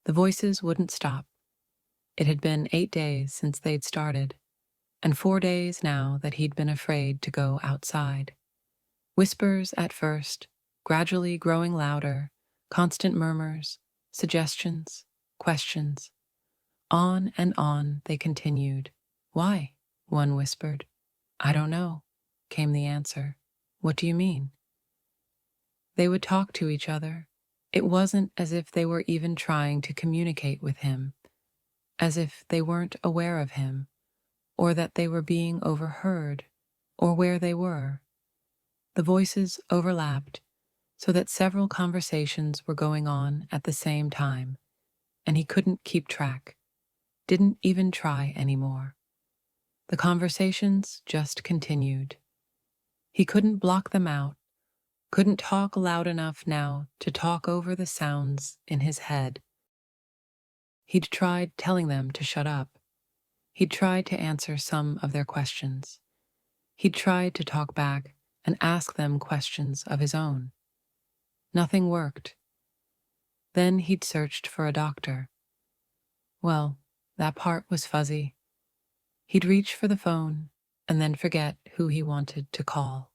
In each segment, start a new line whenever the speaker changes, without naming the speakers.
The voices wouldn't stop. It had been 8 days since they'd started, and 4 days now that he'd been afraid to go outside. Whispers at first, gradually growing louder, constant murmurs, suggestions, questions. On and on they continued. Why? One whispered. I don't know, came the answer. What do you mean? They would talk to each other. It wasn't as if they were even trying to communicate with him, as if they weren't aware of him, or that they were being overheard, or where they were. The voices overlapped, so that several conversations were going on at the same time, and he couldn't keep track, didn't even try anymore. The conversations just continued. He couldn't block them out, couldn't talk loud enough now to talk over the sounds in his head. He'd tried telling them to shut up. He'd tried to answer some of their questions. He'd tried to talk back and ask them questions of his own. Nothing worked. Then he'd searched for a doctor. Well, that part was fuzzy. He'd reach for the phone and then forget who he wanted to call.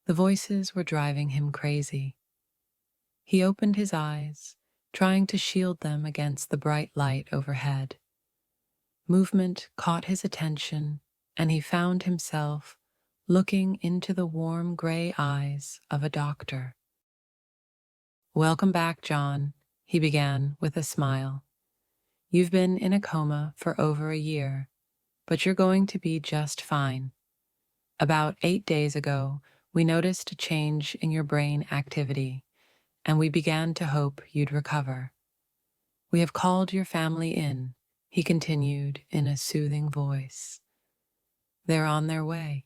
The voices were driving him crazy. He opened his eyes, trying to shield them against the bright light overhead. Movement caught his attention, and he found himself looking into the warm gray eyes of a doctor. Welcome back, John, he began with a smile. You've been in a coma for over a year, but you're going to be just fine. About 8 days ago, we noticed a change in your brain activity, and we began to hope you'd recover. We have called your family in, he continued in a soothing voice. They're on their way.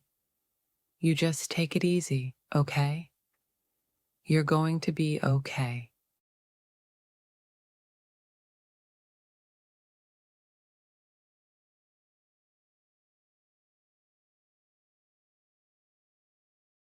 You just take it easy, okay? You're going to be okay.